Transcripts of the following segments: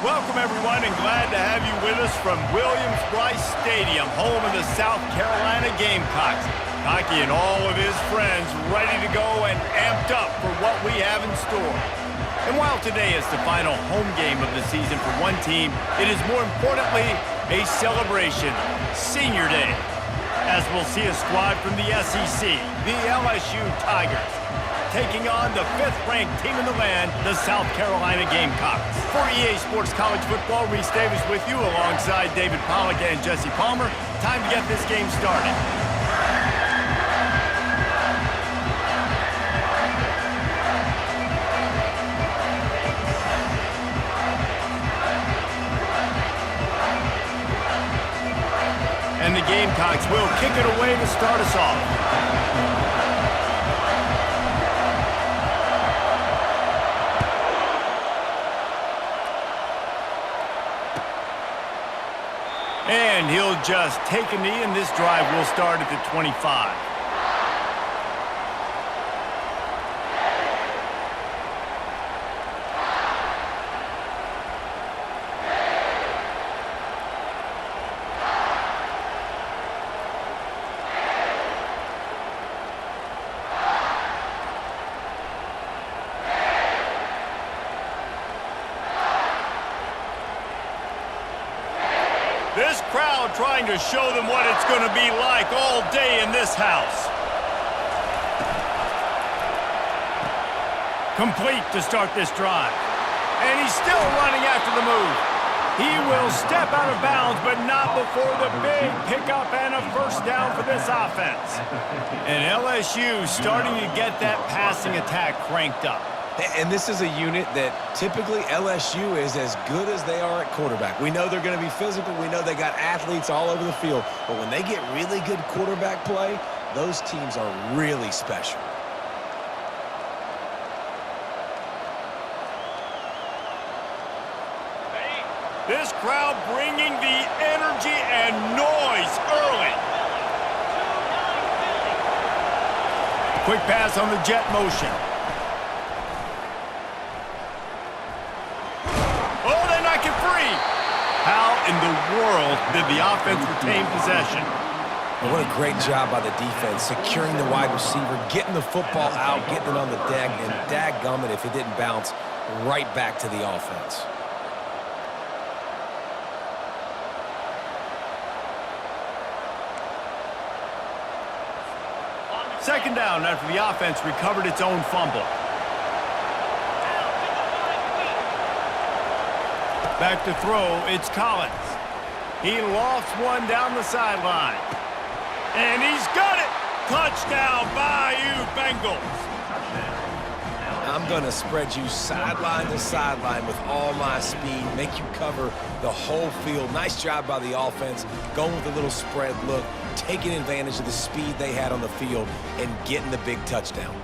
Welcome, everyone, and glad to have you with us from Williams-Brice Stadium, home of the South Carolina Gamecocks. Hockey and all of his friends ready to go and amped up for what we have in store. And while today is the final home game of the season for one team, it is more importantly a celebration, Senior Day, as we'll see a squad from the SEC, the LSU Tigers, taking on the 5th-ranked team in the land, the South Carolina Gamecocks. For EA Sports College Football, Reese Davis with you alongside David Pollack and Jesse Palmer. Time to get this game started. And the Gamecocks will kick it away to start us off. And he'll just take a knee, and this drive will start at the 25. This crowd trying to show them what it's going to be like all day in this house. Complete to start this drive. And he's still running after the move. He will step out of bounds, but not before the big pickup and a first down for this offense. And LSU starting to get that passing attack cranked up. And this is a unit that typically LSU is as good as they are at quarterback. We know they're going to be physical. We know they got athletes all over the field. But when they get really good quarterback play, those teams are really special. This crowd bringing the energy and noise early. Quick pass on the jet motion. Oh, they knock it free. How in the world did the offense retain possession? Well, what a great job by the defense, securing the wide receiver, getting the football out, getting it on the deck, and dadgummit if it didn't bounce right back to the offense. Second down after the offense recovered its own fumble. Back to throw, it's Collins. He lofts one down the sideline. And he's got it! Touchdown, Bayou Bengals! I'm going to spread you sideline to sideline with all my speed, make you cover the whole field. Nice job by the offense, going with a little spread look, taking advantage of the speed they had on the field and getting the big touchdown.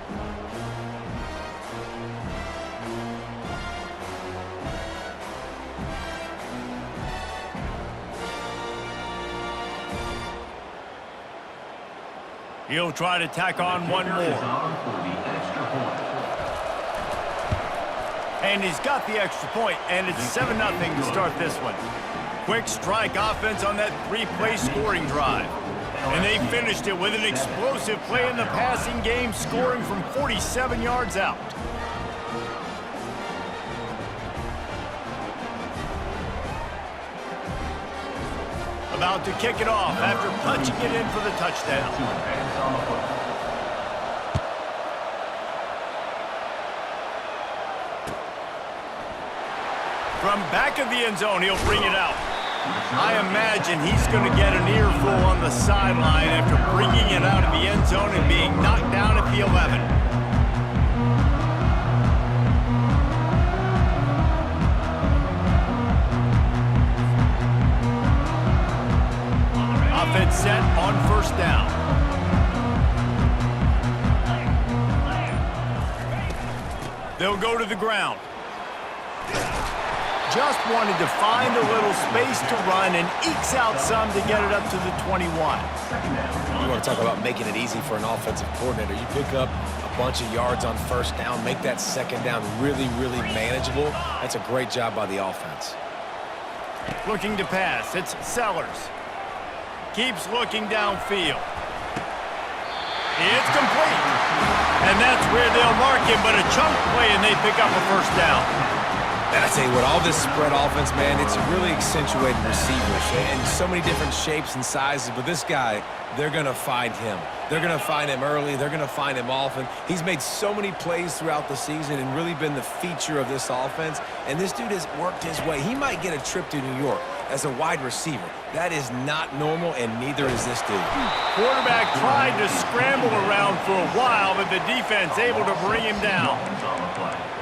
He'll try to tack on one more. And he's got the extra point, and it's 7-0 to start this one. Quick strike offense on that three-play scoring drive. And they finished it with an explosive play in the passing game, scoring from 47 yards out. About to kick it off after punching it in for the touchdown. From back of the end zone, he'll bring it out. I imagine he's going to get an earful on the sideline after bringing it out of the end zone and being knocked down at the 11. Offense set on first down. They'll go to the ground. Just wanted to find a little space to run and ekes out some to get it up to the 21. You want to talk about making it easy for an offensive coordinator. You pick up a bunch of yards on first down, make that second down really, really manageable. That's a great job by the offense. Looking to pass, it's Sellers. Keeps looking downfield. It's complete. And that's where they'll mark him, but a chunk play and they pick up a first down. And I tell you what, all this spread offense, man, it's really accentuated receivers in so many different shapes and sizes. But this guy, they're going to find him. They're going to find him early. They're going to find him often. He's made so many plays throughout the season and really been the feature of this offense. And this dude has worked his way. He might get a trip to New York as a wide receiver. That is not normal, and neither is this dude. Quarterback tried to scramble around for a while, but the defense able to bring him down.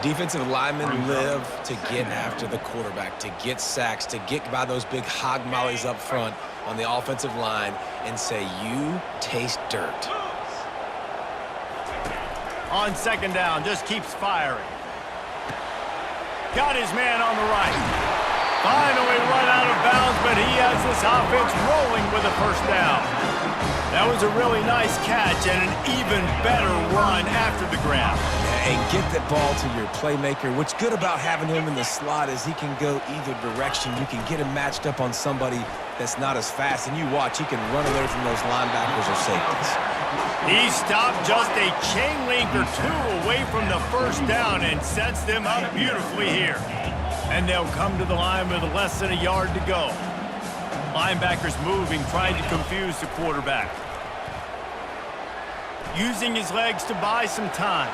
Defensive linemen live to get after the quarterback, to get sacks, to get by those big hog mollies up front on the offensive line and say, you taste dirt. On second down, just keeps firing. Got his man on the right. Finally run out of bounds, but he has this offense rolling with a first down. That was a really nice catch and an even better run after the grab. And get that ball to your playmaker. What's good about having him in the slot is he can go either direction. You can get him matched up on somebody that's not as fast, and you watch, he can run away from those linebackers or safeties. He stopped just a chain link or two away from the first down and sets them up beautifully here. And they'll come to the line with less than a yard to go. Linebackers moving, trying to confuse the quarterback. Using his legs to buy some time.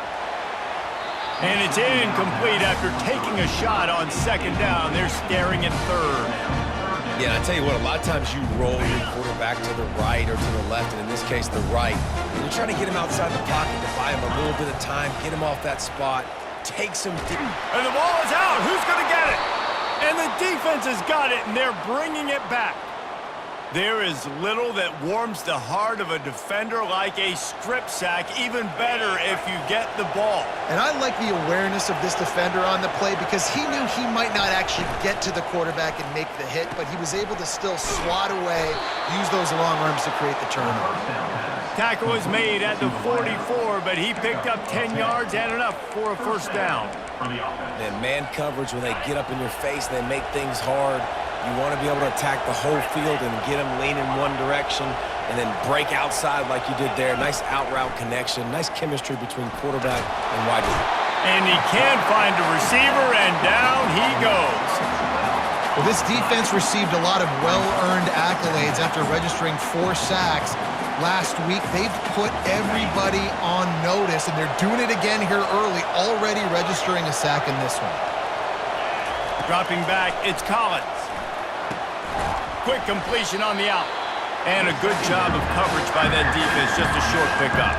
And it's incomplete after taking a shot on second down. They're staring at third. Yeah, I tell you what, a lot of times you roll your quarterback to the right or to the left, and in this case, the right. And you're trying to get him outside the pocket to buy him a little bit of time, get him off that spot. takes him deep. And the ball is out. Who's going to get it? And the defense has got it, and they're bringing it back. There is little that warms the heart of a defender like a strip sack, even better if you get the ball. And I like the awareness of this defender on the play because he knew he might not actually get to the quarterback and make the hit, but he was able to still swat away, use those long arms to create the turnover. Tackle was made at the 44, but he picked up 10 yards and enough for a first down. And man coverage, when they get up in your face, they make things hard. You want to be able to attack the whole field and get them leaning one direction and then break outside like you did there. Nice out-route connection, nice chemistry between quarterback and wide receiver. And he can find a receiver, and down he goes. Well, this defense received a lot of well-earned accolades after registering 4 sacks last week. They've put everybody on notice, and they're doing it again here early, already registering a sack in this one. Dropping back, it's Collins. Quick completion on the out. And a good job of coverage by that defense, just a short pickup.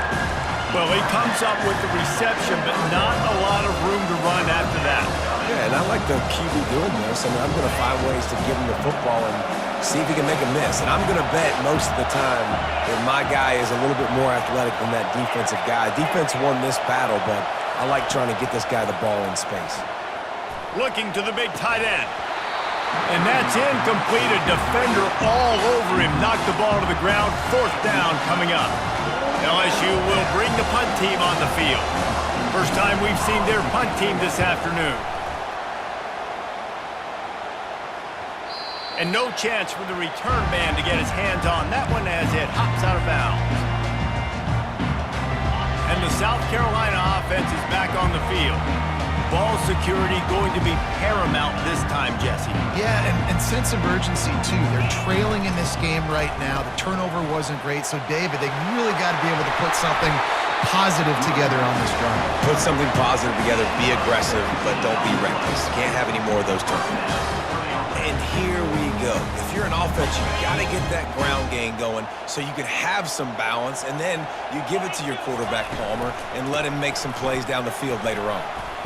Well, he comes up with the reception, but not a lot of room to run after that. Yeah, and I like the QB doing this. I mean, I'm going to find ways to give him the football and see if he can make a miss. And I'm going to bet most of the time that my guy is a little bit more athletic than that defensive guy. Defense won this battle, but I like trying to get this guy the ball in space. Looking to the big tight end. And that's incomplete. A defender all over him. Knocked the ball to the ground. 4th down coming up. LSU will bring the punt team on the field. First time we've seen their punt team this afternoon. And no chance for the return man to get his hands on that one as it hops out of bounds. And the South Carolina offense is back on the field. Ball security going to be paramount this time, Jesse. Yeah, and sense of urgency, too. They're trailing in this game right now. The turnover wasn't great. So, David, they really got to be able to put something positive together on this drive. Put something positive together, be aggressive, but don't be reckless. Can't have any more of those turnovers. And here we go. If you're an offense, you got to get that ground game going so you can have some balance, and then you give it to your quarterback, Palmer, and let him make some plays down the field later on.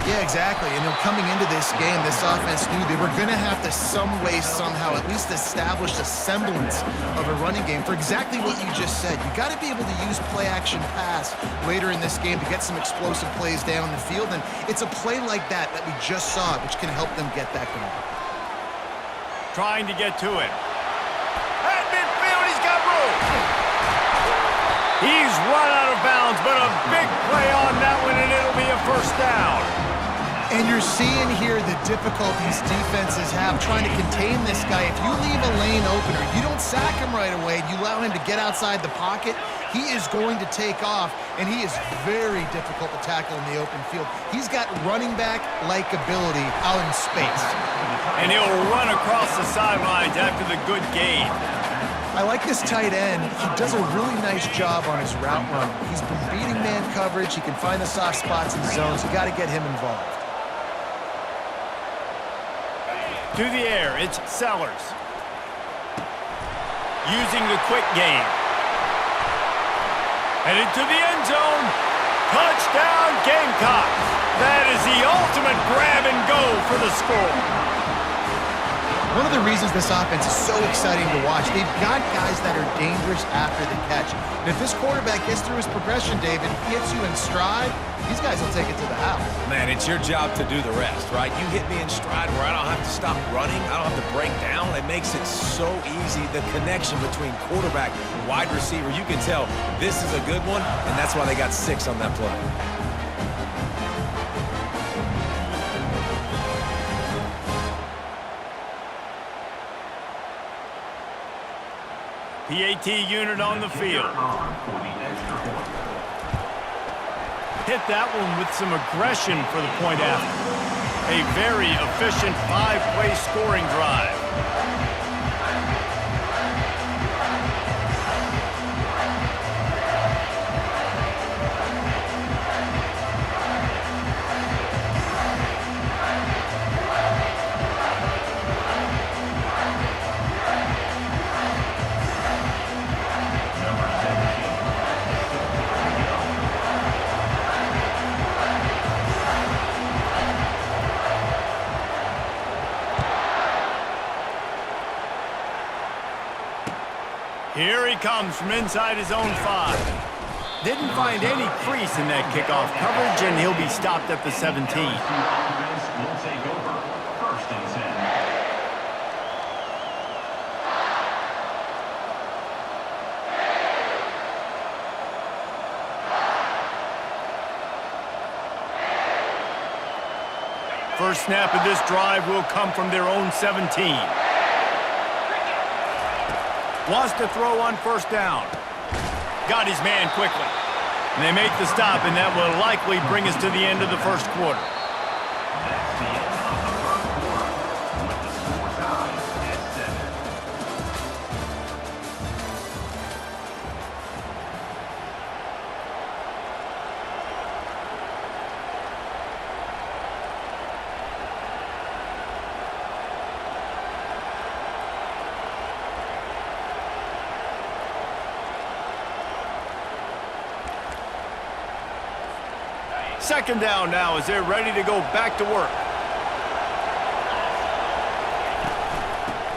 Yeah, exactly. And coming into this game, this offense knew they were going to have to some way, somehow, at least establish a semblance of a running game for exactly what you just said. You got to be able to use play-action pass later in this game to get some explosive plays down the field, and it's a play like that we just saw, which can help them get that going. Trying to get to it. At midfield, he's got room. He's run out of bounds, but a big play on that one, and it'll be a first down. And you're seeing here the difficulties defenses have trying to contain this guy. If you leave a lane opener, you don't sack him right away, you allow him to get outside the pocket, he is going to take off, and he is very difficult to tackle in the open field. He's got running back-like ability out in space. And he'll run across the sidelines after the good gain. I like this tight end. He does a really nice job on his route running. He's been beating man coverage. He can find the soft spots in zones. You got to get him involved. To the air, it's Sellers. Using the quick game. Headed to the end zone. Touchdown, Gamecocks. That is the ultimate grab and go for the score. One of the reasons this offense is so exciting to watch, they've got guys that are dangerous after the catch. And if this quarterback gets through his progression, David, hits you in stride, these guys will take it to the house. Man, it's your job to do the rest, right? You hit me in stride where I don't have to stop running. I don't have to break down. It makes it so easy. The connection between quarterback and wide receiver, you can tell this is a good one, and that's why they got 6 on that play. PAT unit on the field. Hit that one with some aggression for the point after. A very efficient 5-play scoring drive. Here he comes from inside his own 5. Didn't find any crease in that kickoff coverage, and he'll be stopped at the 17. First snap of this drive will come from their own 17. Wants to throw on first down. Got his man quickly. And they make the stop, and that will likely bring us to the end of the first quarter. Second down now as they're ready to go back to work.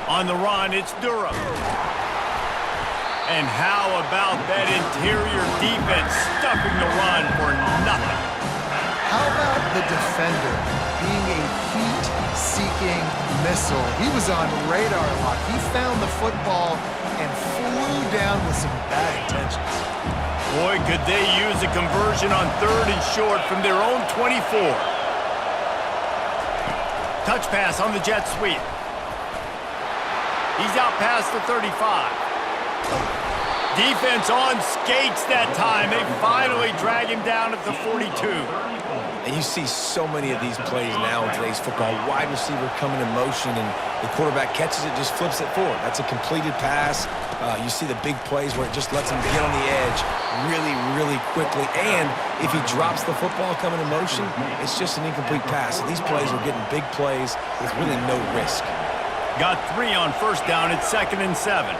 On the run, it's Durham. And how about that interior defense stuffing the run for nothing? How about the defender being a heat-seeking missile? He was on radar lock. He found the football and flew down with some bad intentions. Boy, could they use a conversion on 3rd and short from their own 24. Touch pass on the jet sweep. He's out past the 35. Defense on skates that time. They finally drag him down at the 42. And you see so many of these plays now in today's football. Wide receiver coming in motion, and the quarterback catches it, just flips it forward. That's a completed pass. You see the big plays where it just lets him get on the edge really, really quickly. And if he drops the football coming in motion, it's just an incomplete pass. So these plays are getting big plays with really no risk. Got 3 on first down. It's 2nd and 7.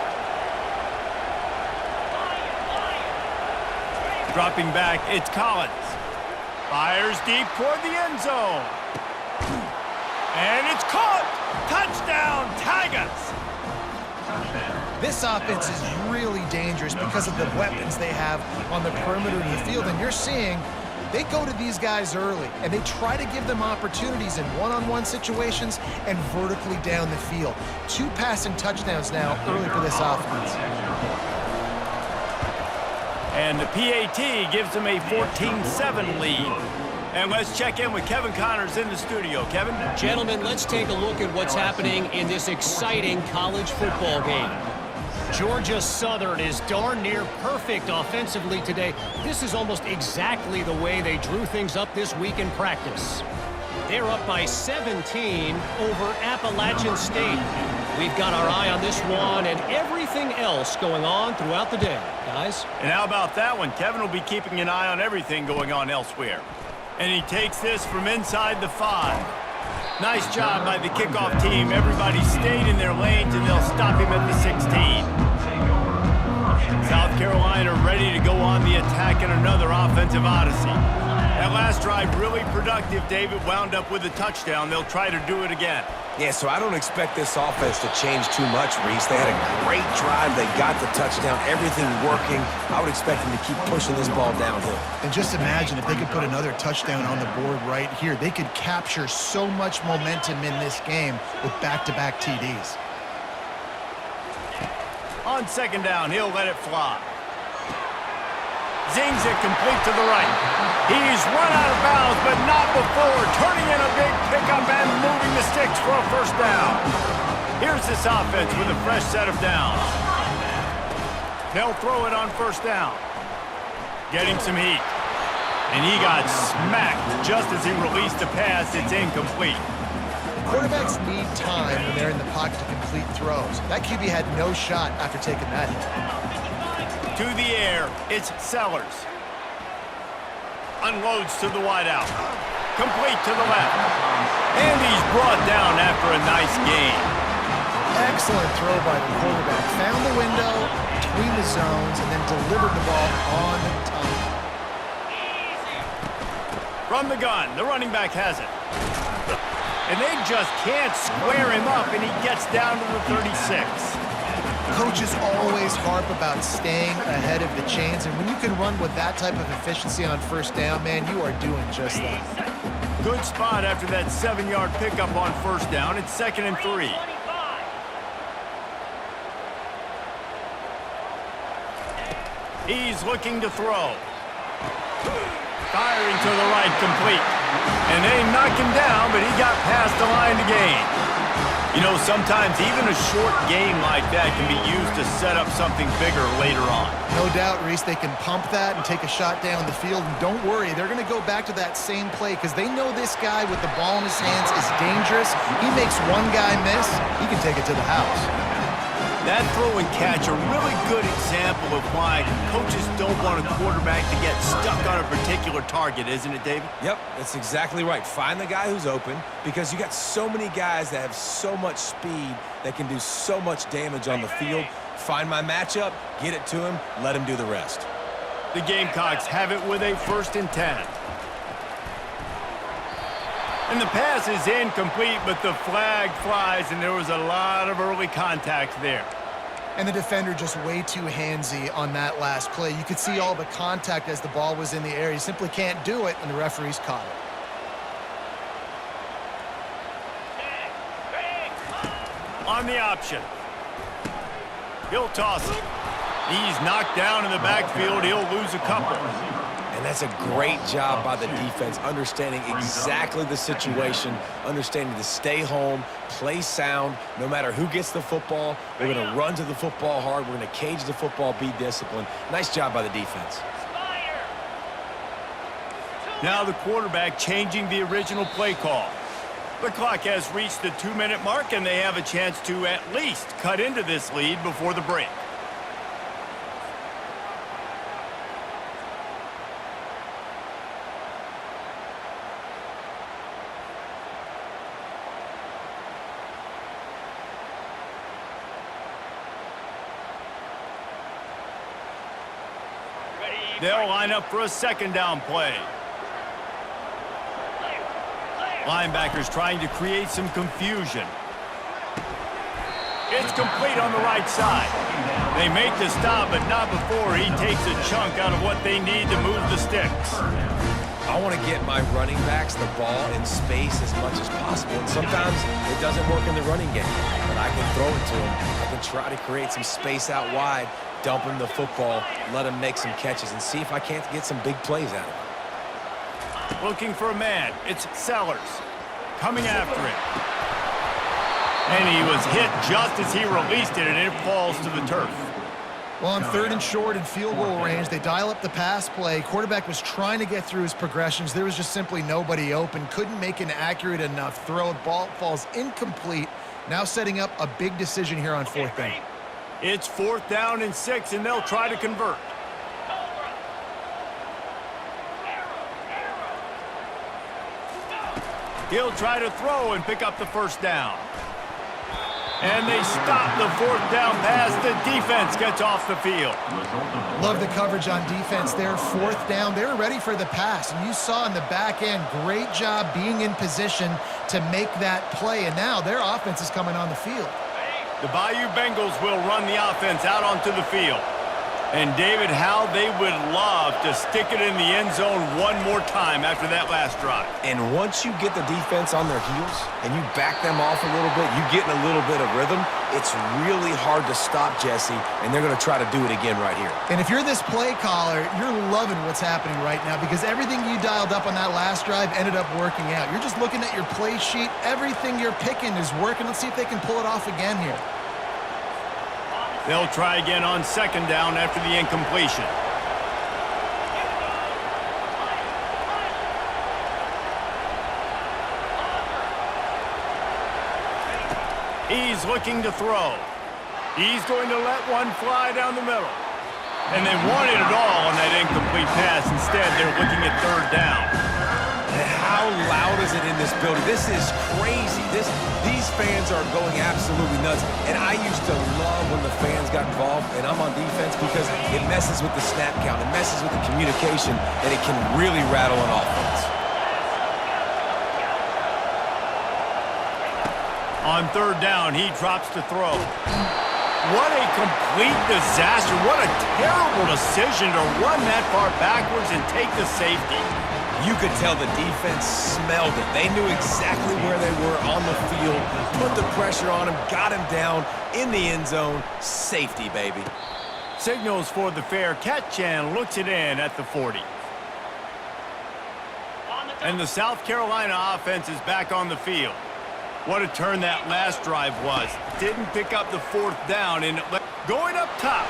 Dropping back, it's Collins. Fires deep toward the end zone. And it's caught! Touchdown, Tigers! This offense is really dangerous because of the weapons they have on the perimeter of the field. And you're seeing they go to these guys early, and they try to give them opportunities in one-on-one situations and vertically down the field. 2 passing touchdowns now early for this offense. And the PAT gives them a 14-7 lead. And let's check in with Kevin Connors in the studio. Kevin? Gentlemen, let's take a look at what's happening in this exciting college football game. Georgia Southern is darn near perfect offensively today. This is almost exactly the way they drew things up this week in practice. They're up by 17 over Appalachian State. We've got our eye on this one and everything else going on throughout the day, guys. And how about that one? Kevin will be keeping an eye on everything going on elsewhere. And he takes this from inside the 5. Nice job by the kickoff team. Everybody stayed in their lanes, and they'll stop him at the 16. South Carolina ready to go on the attack in another offensive odyssey. That last drive really productive. David wound up with a touchdown. They'll try to do it again. Yeah, so I don't expect this offense to change too much, Reese. They had a great drive. They got the touchdown. Everything working. I would expect them to keep pushing this ball downhill. And just imagine if they could put another touchdown on the board right here. They could capture so much momentum in this game with back-to-back TDs. On 2nd down, he'll let it fly. Zings it complete to the right. He's run out of bounds, but not before turning in a big pickup and moving the sticks for a first down. Here's this offense with a fresh set of downs. They'll throw it on first down. Getting some heat. And he got smacked just as he released the pass. It's incomplete. Quarterbacks need time when they're in the pocket to complete throws. That QB had no shot after taking that hit. To the air, it's Sellers. Unloads to the wideout. Complete to the left. And he's brought down after a nice gain. Excellent throw by the quarterback. Found the window between the zones and then delivered the ball on time. From the gun, the running back has it. And they just can't square him up, and he gets down to the 36. Coaches always harp about staying ahead of the chains, and when you can run with that type of efficiency on first down, man, you are doing just that. Good spot after that 7-yard pickup on first down. It's 2nd and 3. He's looking to throw. Firing to the right, complete. And they knock him down, but he got past the line to gain. You know, sometimes even a short game like that can be used to set up something bigger later on. No doubt, Reese, they can pump that and take a shot down the field. And don't worry, they're going to go back to that same play because they know this guy with the ball in his hands is dangerous. He makes one guy miss, he can take it to the house. That throw and catch, a really good example of why coaches don't want a quarterback to get stuck on a particular target, isn't it, David? Yep, that's exactly right. Find the guy who's open because you got so many guys that have so much speed that can do so much damage on the field. Find my matchup, get it to him, let him do the rest. The Gamecocks have it with a 1st and 10. And the pass is incomplete, but the flag flies, and there was a lot of early contact there. And the defender just way too handsy on that last play. You could see all the contact as the ball was in the air. You simply can't do it, and the referees caught it. On the option. He'll toss it. He's knocked down in the backfield. He'll lose a couple. And that's a great job by the defense, understanding exactly the situation, understanding to stay home, play sound. No matter who gets the football, we're going to run to the football hard. We're going to cage the football, be disciplined. Nice job by the defense. Now the quarterback changing the original play call. The clock has reached the 2-minute mark, and they have a chance to at least cut into this lead before the break. They'll line up for a 2nd down play. Linebackers trying to create some confusion. It's complete on the right side. They make the stop, but not before he takes a chunk out of what they need to move the sticks. I want to get my running backs the ball in space as much as possible. And sometimes it doesn't work in the running game, but I can throw it to them. I can try to create some space out wide, dump him the football, let him make some catches, and see if I can't get some big plays out of him. Looking for a man. It's Sellers. Coming after it. And he was hit just as he released it, and it falls to the turf. Well, on 3rd and short and field goal range, they dial up the pass play. Quarterback was trying to get through his progressions. There was just simply nobody open. Couldn't make an accurate enough throw. Ball falls incomplete. Now setting up a big decision here on 4th down. It's 4th down and 6, and they'll try to convert. He'll try to throw and pick up the 1st down. And they stop the 4th down pass. The defense gets off the field. Love the coverage on defense there. 4th down. They were ready for the pass. And you saw in the back end, great job being in position to make that play. And now their offense is coming on the field. The Bayou Bengals will run the offense out onto the field. And, David, how they would love to stick it in the end zone one more time after that last drive. And once you get the defense on their heels and you back them off a little bit, you get in a little bit of rhythm, it's really hard to stop, Jesse, and they're going to try to do it again right here. And if you're this play caller, you're loving what's happening right now because everything you dialed up on that last drive ended up working out. You're just looking at your play sheet. Everything you're picking is working. Let's see if they can pull it off again here. They'll try again on 2nd down after the incompletion. He's looking to throw. He's going to let one fly down the middle. And they wanted it all on that incomplete pass. Instead, they're looking at 3rd down. And how loud is it in this building? This is crazy. These fans are going absolutely nuts. And I used to love when the fans got involved, and I'm on defense because it messes with the snap count. It messes with the communication, and it can really rattle an offense. On 3rd down, he drops to throw. What a complete disaster. What a terrible decision to run that far backwards and take the safety. You could tell the defense smelled it. They knew exactly where they were on the field, put the pressure on him, got him down in the end zone. Safety, baby. Signals for the fair catch and looks it in at the 40. And the South Carolina offense is back on the field. What a turn that last drive was. Didn't pick up the 4th down and going up top.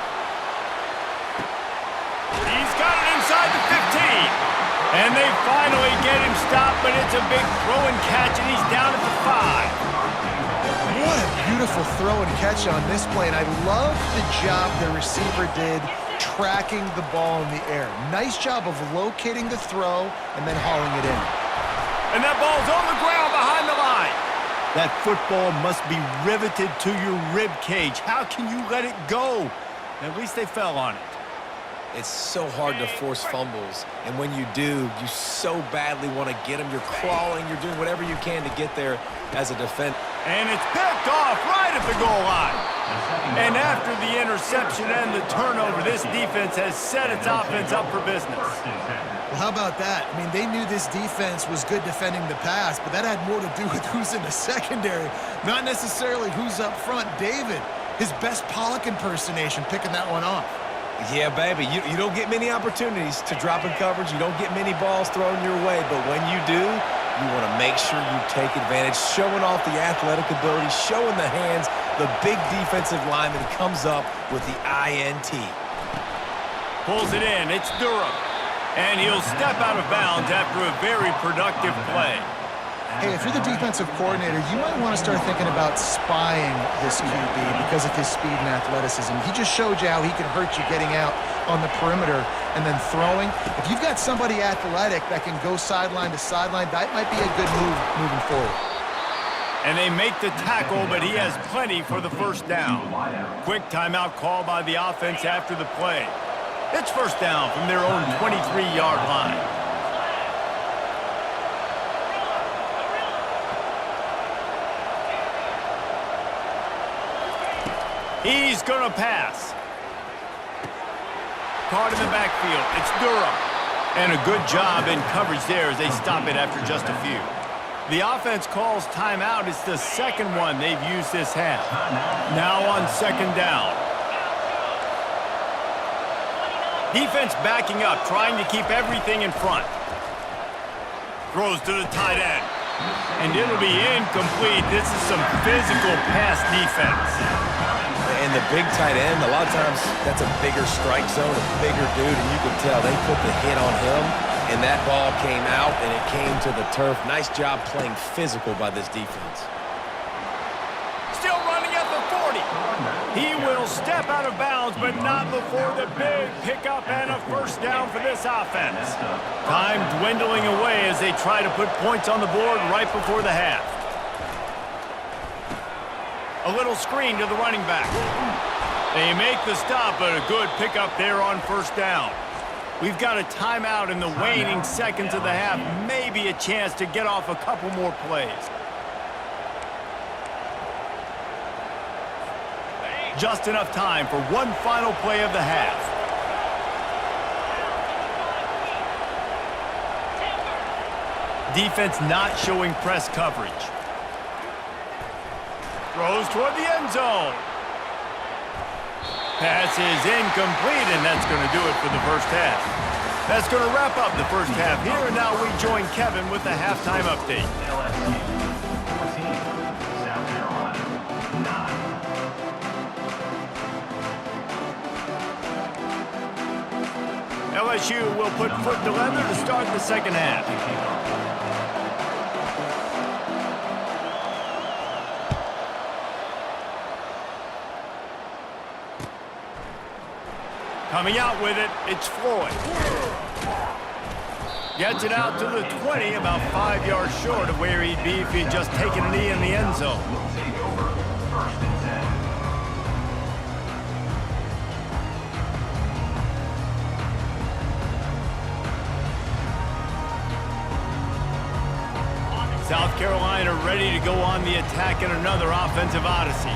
He's got it inside the 15. And they finally get him stopped, but it's a big throw and catch, and he's down at the 5. What a beautiful throw and catch on this play, and I love the job the receiver did tracking the ball in the air. Nice job of locating the throw and then hauling it in. And that ball's on the ground behind the line. That football must be riveted to your rib cage. How can you let it go? At least they fell on it. It's so hard to force fumbles, and when you do, you so badly want to get them. You're crawling, you're doing whatever you can to get there as a defender. And it's picked off right at the goal line. And after the interception and the turnover, this defense has set its offense up for business. Well, how about that? I mean, they knew this defense was good defending the pass, but that had more to do with who's in the secondary, not necessarily who's up front. David, his best Pollock impersonation, picking that one off. Yeah, baby, you don't get many opportunities to drop in coverage. You don't get many balls thrown your way, but when you do, you want to make sure you take advantage, showing off the athletic ability, showing the hands. The big defensive lineman comes up with the INT. Pulls it in. It's Durham. And he'll step out of bounds after a very productive play. Hey, if you're the defensive coordinator, you might want to start thinking about spying this QB because of his speed and athleticism. He just showed you how he can hurt you getting out on the perimeter and then throwing. If you've got somebody athletic that can go sideline to sideline, that might be a good move moving forward. And they make the tackle, but he has plenty for the 1st down. Quick timeout call by the offense after the play. It's 1st down from their own 23-yard line. He's going to pass. Caught in the backfield. It's Durham. And a good job in coverage there as they stop it after just a few. The offense calls timeout. It's the 2nd one they've used this half. Now on 2nd down. Defense backing up, trying to keep everything in front. Throws to the tight end. And it'll be incomplete. This is some physical pass defense. And the big tight end, a lot of times that's a bigger strike zone, a bigger dude, and you can tell they put the hit on him, and that ball came out, and it came to the turf. Nice job playing physical by this defense. Still running at the 40. He will step out of bounds, but not before the big pickup and a 1st down for this offense. Time dwindling away as they try to put points on the board right before the half. A little screen to the running back. They make the stop, but a good pickup there on 1st down. We've got a timeout in the waning seconds of the half. Maybe a chance to get off a couple more plays. Just enough time for one final play of the half. Defense not showing press coverage. Throws toward the end zone. Pass is incomplete, and that's going to do it for the 1st half. That's going to wrap up the 1st half here, and now we join Kevin with the halftime update. LSU 14, South Carolina 9. LSU will put foot to leather to start the 2nd half. Coming out with it, it's Floyd. Gets it out to the 20, about 5 yards short of where he'd be if he'd just taken a knee in the end zone. South Carolina ready to go on the attack in another offensive odyssey.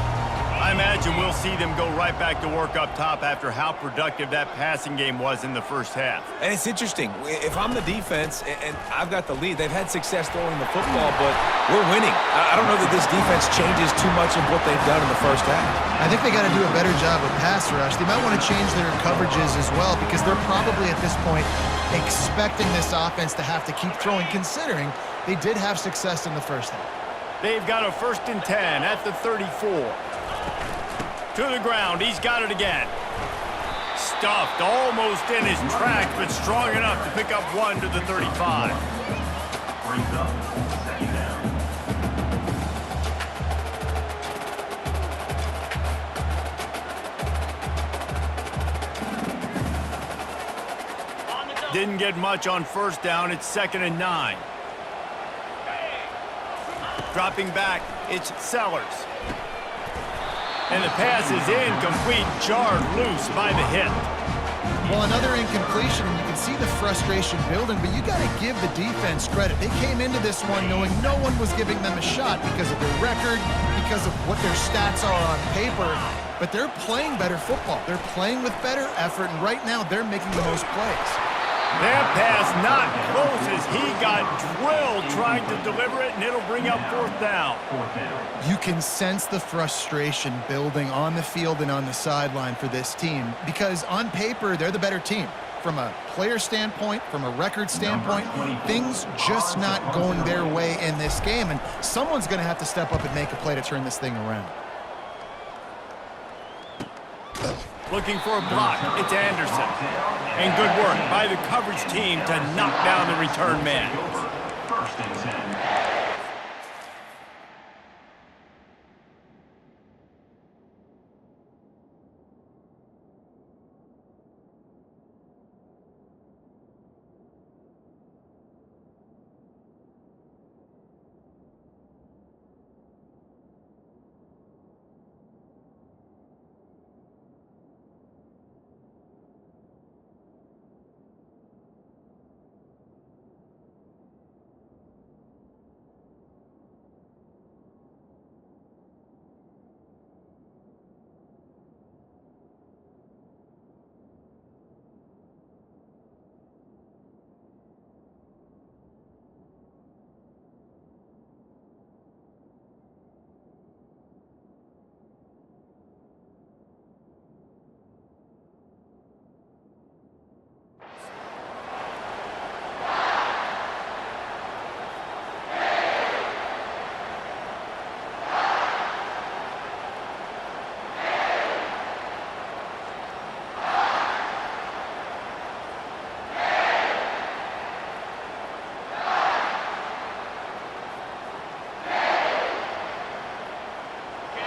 I imagine we'll see them go right back to work up top after how productive that passing game was in the first half. And it's interesting. If I'm the defense and I've got the lead, they've had success throwing the football, but we're winning. I don't know that this defense changes too much of what they've done in the first half. I think they got to do a better job with pass rush. They might want to change their coverages as well because they're probably at this point expecting this offense to have to keep throwing, considering they did have success in the first half. They've got a 1st and 10 at the 34. To the ground, he's got it again. Stuffed almost in his tracks, but strong enough to pick up 1 to the 35. Brings up 2nd down. Didn't get much on 1st down. It's 2nd and 9. Dropping back, it's Sellers. And the pass is incomplete, jarred loose by the hit. Well, another incompletion, and you can see the frustration building, but you got to give the defense credit. They came into this one knowing no one was giving them a shot because of their record, because of what their stats are on paper, but they're playing better football. They're playing with better effort, and right now they're making the most plays. That pass not close as he got drilled trying to deliver it, and it'll bring up 4th down. You can sense the frustration building on the field and on the sideline for this team because on paper, they're the better team. From a player standpoint, from a record standpoint, things just not going their way in this game, and someone's going to have to step up and make a play to turn this thing around. Looking for a block, it's Anderson. And good work by the coverage team to knock down the return man. 1st and 10.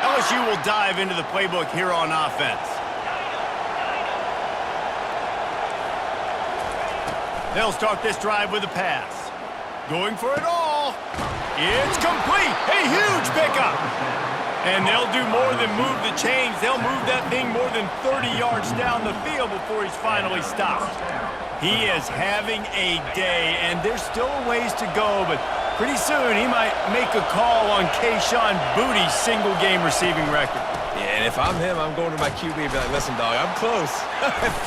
LSU will dive into the playbook here on offense. They'll start this drive with a pass. Going for it all. It's complete. A huge pickup. And they'll do more than move the chains. They'll move that thing more than 30 yards down the field before he's finally stopped. He is having a day, and there's still a ways to go, but pretty soon he might make a call on Kayshon Bouttie's single-game receiving record. Yeah, and if I'm him, I'm going to my QB and be like, listen, dog, I'm close.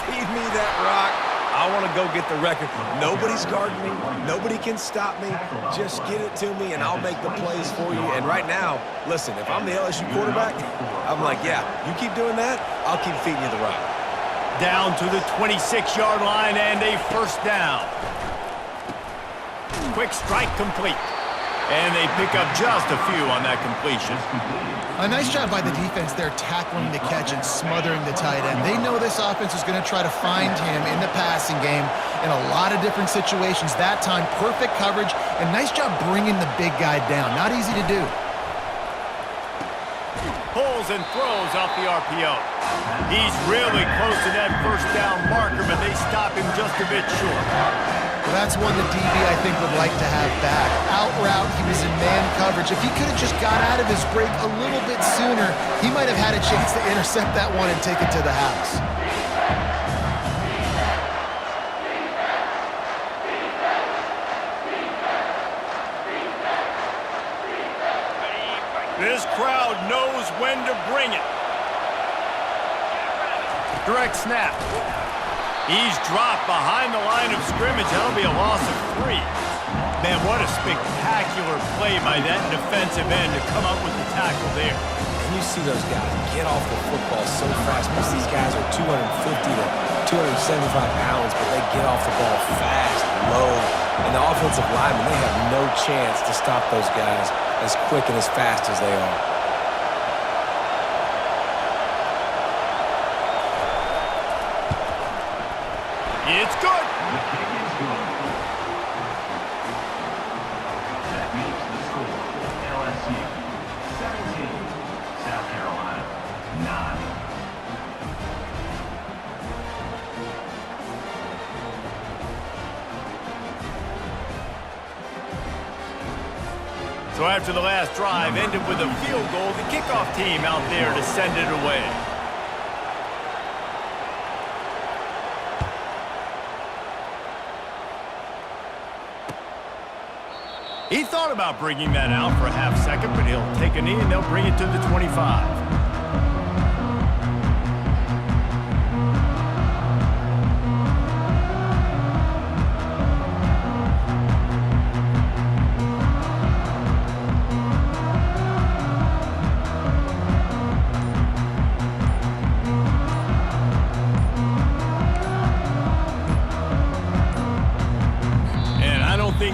Feed me that rock. I want to go get the record. Nobody's guarding me. Nobody can stop me. Just get it to me, and I'll make the plays for you. And right now, listen, if I'm the LSU quarterback, I'm like, yeah, you keep doing that, I'll keep feeding you the rock. Down to the 26-yard line and a 1st down. Quick strike complete. And they pick up just a few on that completion. A nice job by the defense there tackling the catch and smothering the tight end. They know this offense is going to try to find him in the passing game in a lot of different situations. That time, perfect coverage, and nice job bringing the big guy down. Not easy to do. Pulls and throws off the RPO. He's really close to that 1st down marker, but they stop him just a bit short. Well, that's one the DB, I think, would like to have back. Out route, he was in man coverage. If he could have just got out of his break a little bit sooner, he might have had a chance to intercept that one and take it to the house. This crowd knows when to bring it. Direct snap. He's dropped behind the line of scrimmage. That'll be a loss of 3. Man, what a spectacular play by that defensive end to come up with the tackle there. And you see those guys get off the football so fast. Most of these guys are 250 to 275 pounds, but they get off the ball fast, low. And the offensive linemen, they have no chance to stop those guys as quick and as fast as they are. It's good. The kick is good. That makes the score LSU 17, South Carolina 9. So after the last drive ended with a field goal, the kickoff team out there to send it away. He thought about bringing that out for a half second, but he'll take a knee and they'll bring it to the 25.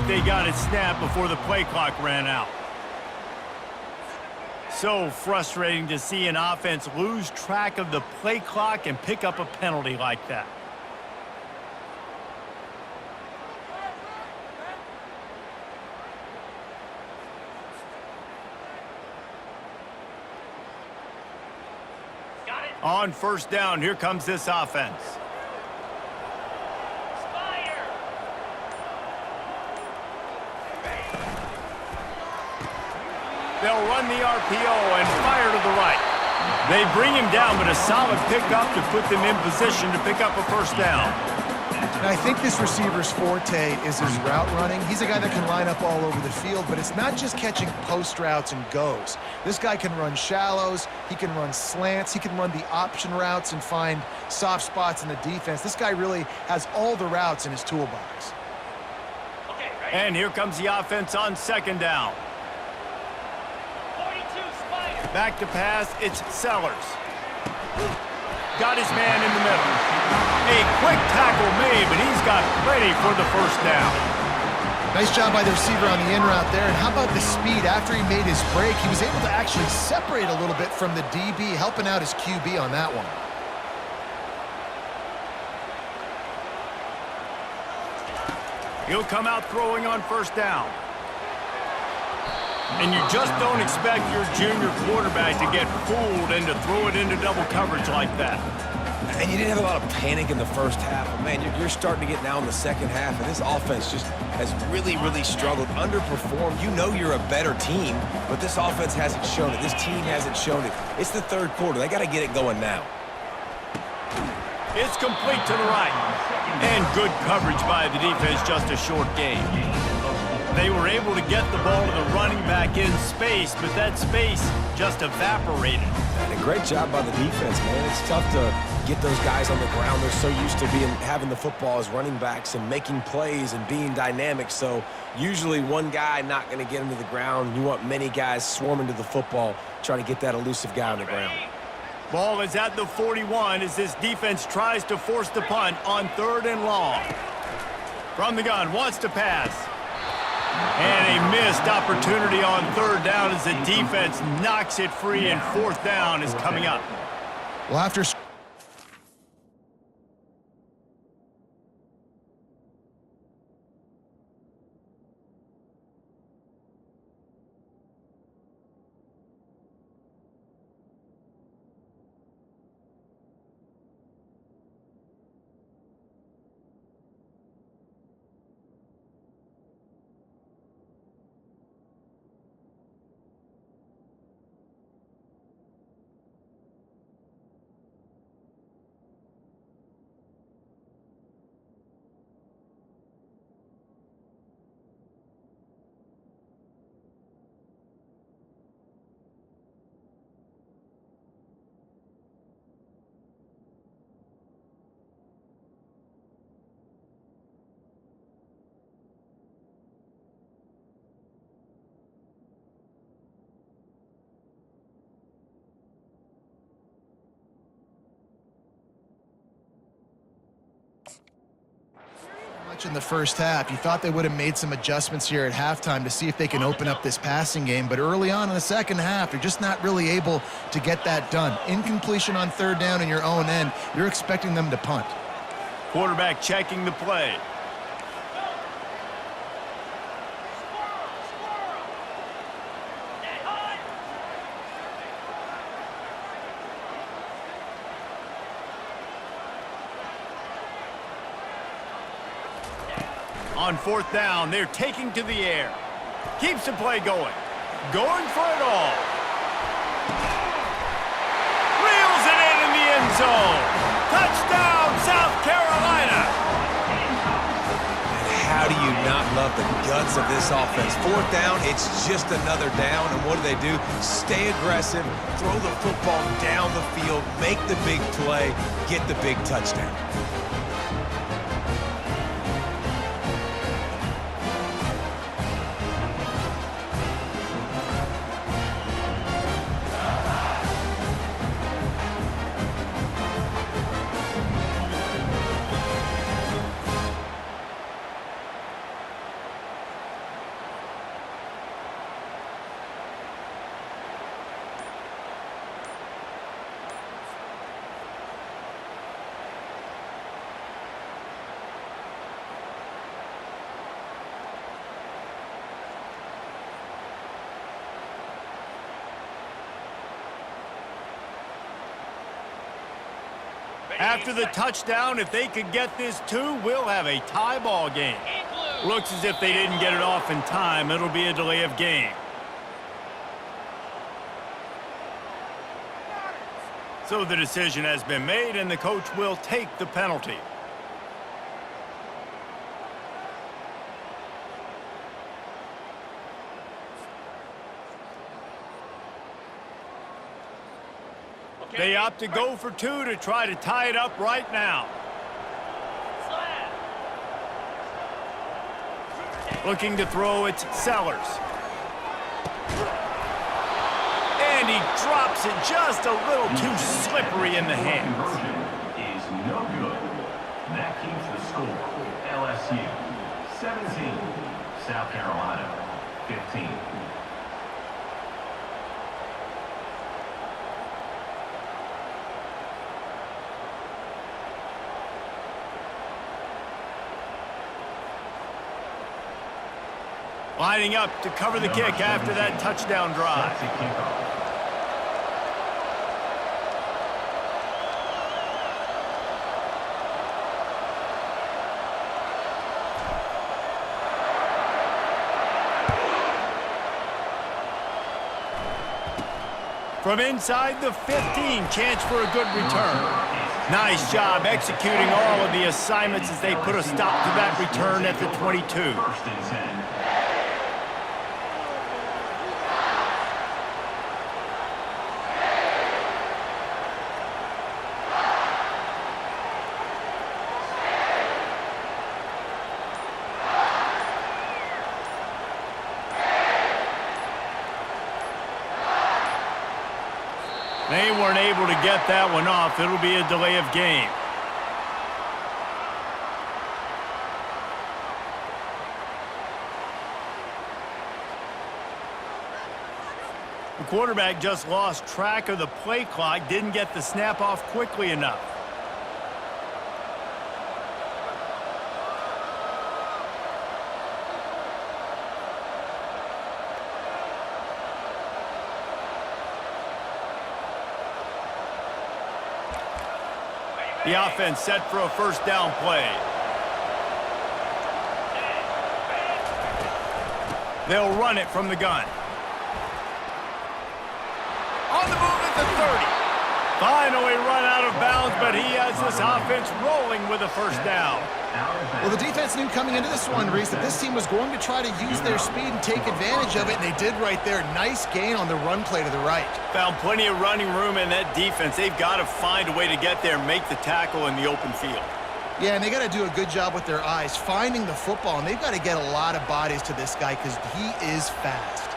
They got it snapped before the play clock ran out. So frustrating to see an offense lose track of the play clock and pick up a penalty like that. On first down, here comes this offense. They'll run the RPO and fire to the right. They bring him down, but a solid pickup to put them in position to pick up a first down. And I think this receiver's forte is his route running. He's a guy that can line up all over the field, but it's not just catching post routes and goes. This guy can run shallows, he can run slants, he can run the option routes and find soft spots in the defense. This guy really has all the routes in his toolbox. And here comes the offense on second down. Back to pass, it's Sellers. Got his man in the middle. A quick tackle made, but he's got plenty for the first down. Nice job by the receiver on the in route there. And how about the speed? After he made his break, he was able to actually separate a little bit from the DB, helping out his QB on that one. He'll come out throwing on first down. And you just don't expect your junior quarterback to get fooled and to throw it into double coverage like that. And you didn't have a lot of panic in the first half. But man, you're starting to get now in the second half, and this offense just has really, really struggled, underperformed. You know you're a better team, but this offense hasn't shown it. This team hasn't shown it. It's the third quarter. They got to get it going now. It's complete to the right. And good coverage by the defense, just a short gain. They were able to get the ball to the running back in space, but that space just evaporated. And a great job by the defense, man. It's tough to get those guys on the ground. They're so used to having the football as running backs and making plays and being dynamic. So usually one guy not going to get him to the ground. You want many guys swarming to the football, trying to get that elusive guy on the ground. Ball is at the 41 as this defense tries to force the punt on third and long. From the gun, wants to pass. And a missed opportunity on third down as the defense knocks it free, and fourth down is coming up. Well, after In the first half, you thought they would have made some adjustments here at halftime to see if they can open up this passing game, but early on in the second half, they're just not really able to get that done. Incompletion on third down in your own end, you're expecting them to punt. Quarterback checking the play. On fourth down, they're taking to the air. Keeps the play going. Going for it all. Reels it in the end zone. Touchdown, South Carolina. And how do you not love the guts of this offense? Fourth down, it's just another down, and what do? Stay aggressive, throw the football down the field, make the big play, get the big touchdown. After the touchdown, if they could get this too, we'll have a tie ball game. Looks as if they didn't get it off in time. It'll be a delay of game. So the decision has been made, and the coach will take the penalty. They opt to go for two to try to tie it up right now. Looking to throw, it's Sellers. And he drops it just a little too slippery in the hands. Is no good. That keeps the score. LSU 17, South Carolina 15. Lining up to cover the kick after that touchdown drive. From inside the 15, chance for a good return. Nice job executing all of the assignments as they put a stop to that return at the 22. First and 10. They weren't able to get that one off. It'll be a delay of game. The quarterback just lost track of the play clock, didn't get the snap off quickly enough. The offense set for a first down play. They'll run it from the gun. On the move at the 30. Finally run out of bounds, but he has this offense rolling with a first down. Well, the defense knew coming into this one, Reese, that this team was going to try to use their speed and take advantage of it, and they did right there. Nice gain on the run play to the right. Found plenty of running room in that defense. They've got to find a way to get there and make the tackle in the open field. Yeah, and they got to do a good job with their eyes, finding the football, and they've got to get a lot of bodies to this guy because he is fast.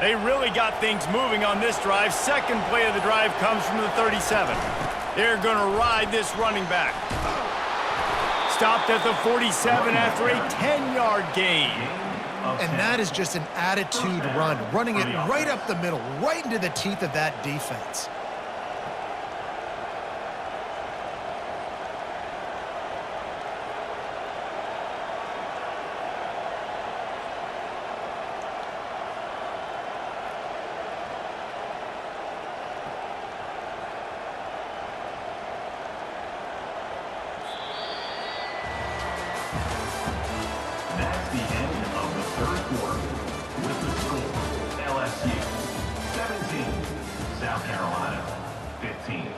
They really got things moving on this drive. Second play of the drive comes from the 37. They're going to ride this running back. Stopped at the 47 after a 10-yard gain. And that is just an attitude run, running it right up the middle, right into the teeth of that defense. That's the end of the third quarter. With the score, LSU 17, South Carolina 15.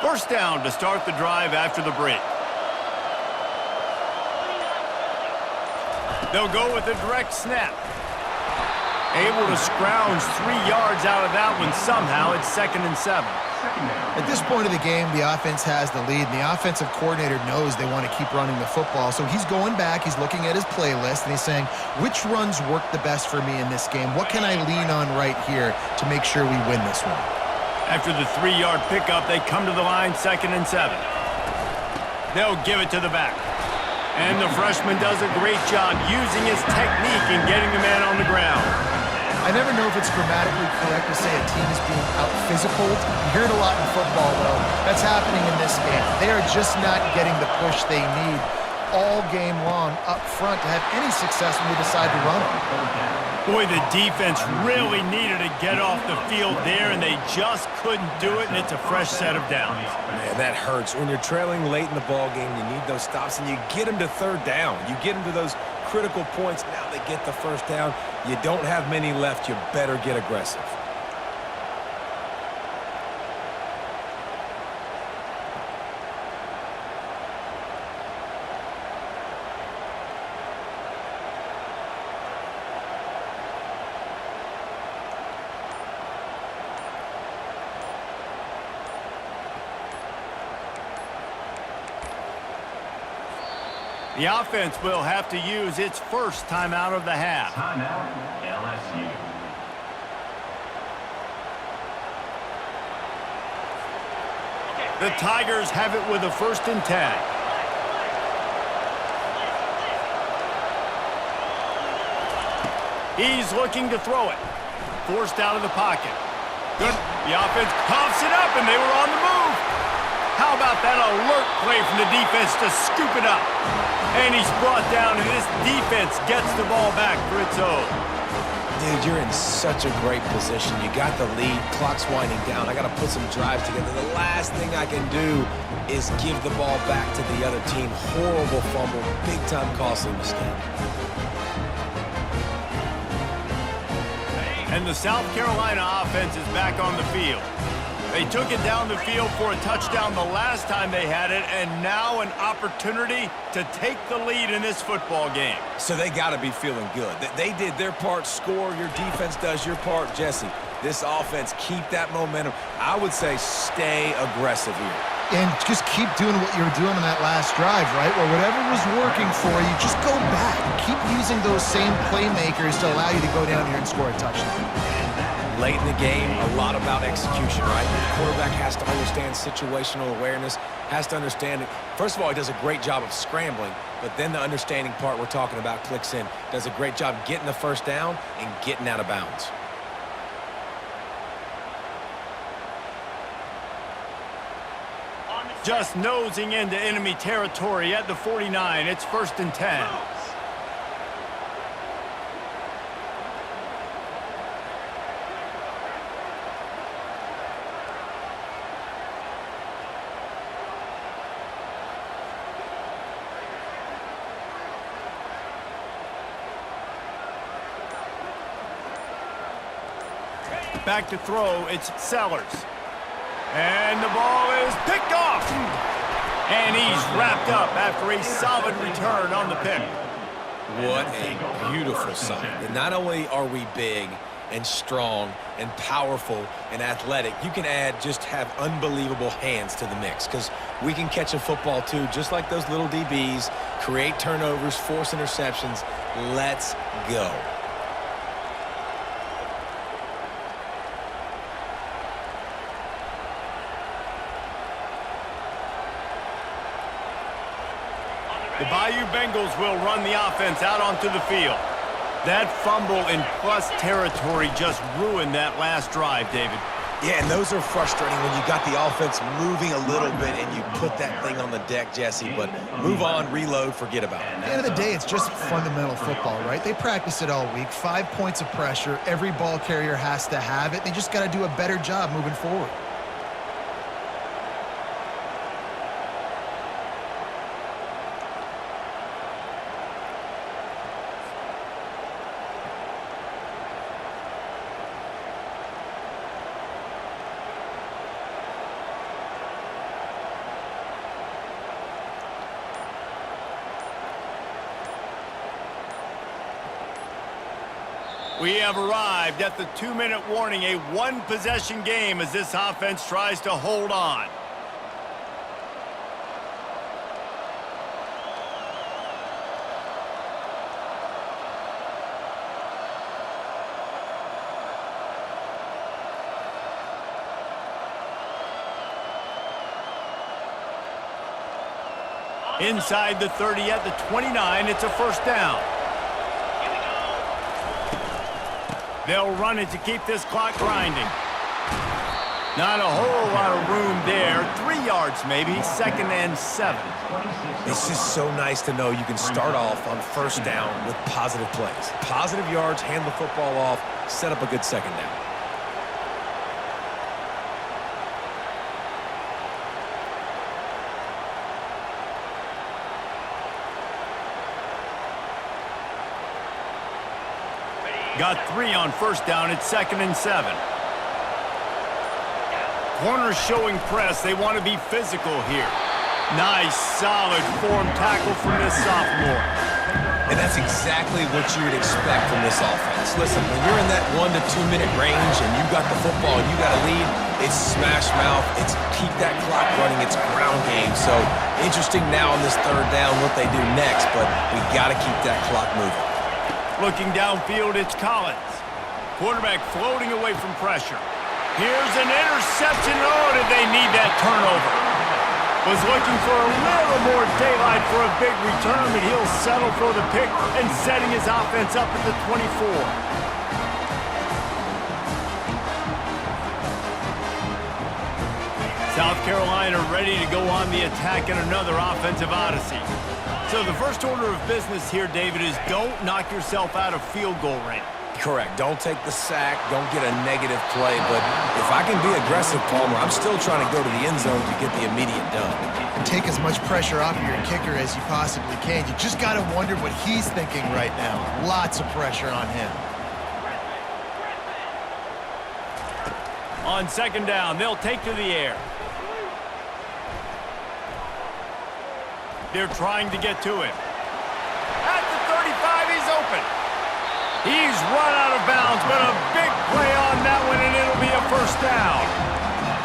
First down to start the drive after the break. They'll go with a direct snap. Able to scrounge 3 yards out of that one somehow. It's 2nd and 7. At this point of the game, the offense has the lead, and the offensive coordinator knows they want to keep running the football. So he's going back, he's looking at his playlist, and he's saying, which runs work the best for me in this game? What can I lean on right here to make sure we win this one? After the 3-yard pickup, they come to the line, 2nd and 7. They'll give it to the back. And the freshman does a great job using his technique and getting the man on the ground. I never know if it's grammatically correct to say a team is being out-physicaled. You hear it a lot in football, though. That's happening in this game. They are just not getting the push they need all game long up front to have any success when they decide to run it. Boy, the defense really needed to get off the field there, and they just couldn't do it, and it's a fresh set of downs. Man, that hurts. When you're trailing late in the ball game, you need those stops, and you get them to third down. You get them to those critical points. Now they get the first down. You don't have many left. You better get aggressive. The offense will have to use its first timeout of the half. Timeout, LSU. The Tigers have it with a 1st and 10. He's looking to throw it. Forced out of the pocket. Good. The offense coughs it up, and they were on the move. How about that alert play from the defense to scoop it up? And he's brought down, and this defense gets the ball back for its own. Dude, you're in such a great position. You got the lead. Clock's winding down. I got to put some drives together. The last thing I can do is give the ball back to the other team. Horrible fumble. Big-time costly mistake. And the South Carolina offense is back on the field. They took it down the field for a touchdown the last time they had it, and now an opportunity to take the lead in this football game. So they got to be feeling good. They did their part, score. Your defense does your part, Jesse. This offense, keep that momentum. I would say stay aggressive here. And just keep doing what you were doing on that last drive, right? Where whatever was working for you, just go back. Keep using those same playmakers to allow you to go down here and score a touchdown. Late in the game, a lot about execution, right? The quarterback has to understand situational awareness, has to understand it. First of all, he does a great job of scrambling, but then the understanding part we're talking about clicks in. Does a great job getting the first down and getting out of bounds. Just nosing into enemy territory at the 49. It's 1st and 10. Back to throw, it's Sellers. And the ball is picked off. And he's wrapped up after a solid return on the pick. What a beautiful sight. And not only are we big, and strong and powerful and athletic, you can have unbelievable hands to the mix, because we can catch a football too, just like those little DBs, create turnovers, force interceptions. Let's go. The Bayou Bengals will run the offense out onto the field. That fumble in plus territory just ruined that last drive, David. Yeah, and those are frustrating when you got the offense moving a little bit and you put that thing on the deck, Jesse. But move on, reload, forget about it. At the end of the day, it's just fundamental football, right? They practice it all week. 5 points of pressure. Every ball carrier has to have it. They just got to do a better job moving forward. We have arrived at the 2-minute warning, a one-possession game as this offense tries to hold on. Inside the 30 at the 29, it's a first down. They'll run it to keep this clock grinding. Not a whole lot of room there. 3 yards maybe, 2nd and 7. It's just so nice to know you can start off on first down with positive plays. Positive yards, hand the football off, set up a good second down. Got 3 on first down. It's 2nd and 7. Corners showing press. They want to be physical here. Nice, solid form tackle from this sophomore. And that's exactly what you would expect from this offense. Listen, when you're in that 1 to 2 minute range and you got the football and you got a lead, it's smash mouth, it's keep that clock running, it's ground game. So interesting now on this 3rd down what they do next, but we got to keep that clock moving. Looking downfield, it's Collins. Quarterback floating away from pressure. Here's an interception. Oh, did they need that turnover? Was looking for a little more daylight for a big return, but he'll settle for the pick and setting his offense up at the 24. South Carolina ready to go on the attack in another offensive odyssey. So the first order of business here, David, is don't knock yourself out of field goal range. Correct. Don't take the sack. Don't get a negative play. But if I can be aggressive, Palmer, I'm still trying to go to the end zone to get the immediate done. And take as much pressure off of your kicker as you possibly can. You just got to wonder what he's thinking right now. Lots of pressure on him. On 2nd down, they'll take to the air. They're trying to get to him. At the 35, he's open. He's run out of bounds, but a big play on that one, and it'll be a first down.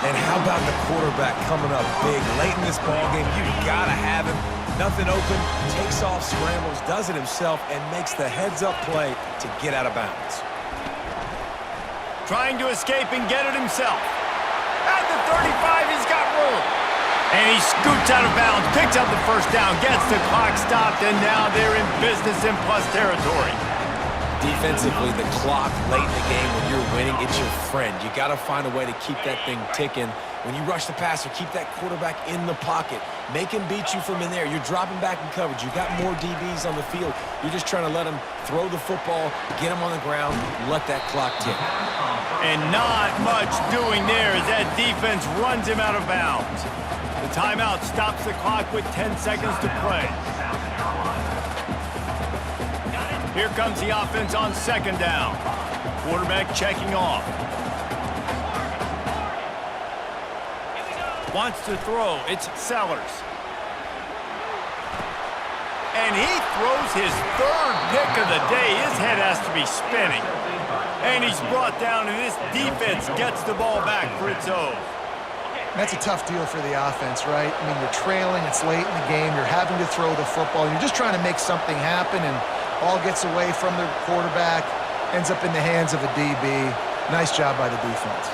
And how about the quarterback coming up big late in this ballgame? You got to have him. Nothing open, takes off, scrambles, does it himself, and makes the heads-up play to get out of bounds. Trying to escape and get it himself. At the 35, he's got room. And he scoots out of bounds, picks up the first down, gets the clock stopped, and now they're in business in plus territory. Defensively, the clock late in the game when you're winning, it's your friend. You got to find a way to keep that thing ticking. When you rush the passer, keep that quarterback in the pocket. Make him beat you from in there. You're dropping back in coverage. You got more DBs on the field. You're just trying to let him throw the football, get him on the ground, let that clock tick. And not much doing there as that defense runs him out of bounds. The timeout stops the clock with 10 seconds to play. Here comes the offense on 2nd down. Quarterback checking off. Wants to throw. It's Sellers. And he throws his 3rd pick of the day. His head has to be spinning. And he's brought down, and this defense gets the ball back for its own. That's a tough deal for the offense, right? I mean, you're trailing, it's late in the game, you're having to throw the football, you're just trying to make something happen, and ball gets away from the quarterback, ends up in the hands of a DB. Nice job by the defense.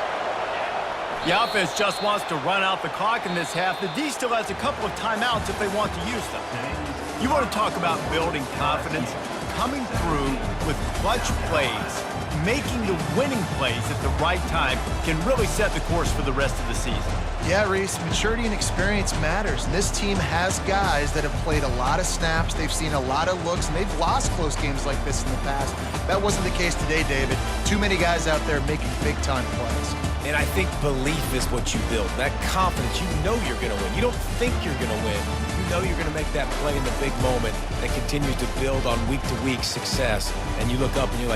The offense just wants to run out the clock in this half. The D still has a couple of timeouts if they want to use them. You want to talk about building confidence? Coming through with clutch plays, making the winning plays at the right time can really set the course for the rest of the season. Yeah, Reese, maturity and experience matters. This team has guys that have played a lot of snaps, they've seen a lot of looks, and they've lost close games like this in the past. That wasn't the case today, David. Too many guys out there making big-time plays. And I think belief is what you build. That confidence, you know you're going to win. You don't think you're going to win. You know you're going to make that play in the big moment that continues to build on week-to-week success. And you look up and you're like,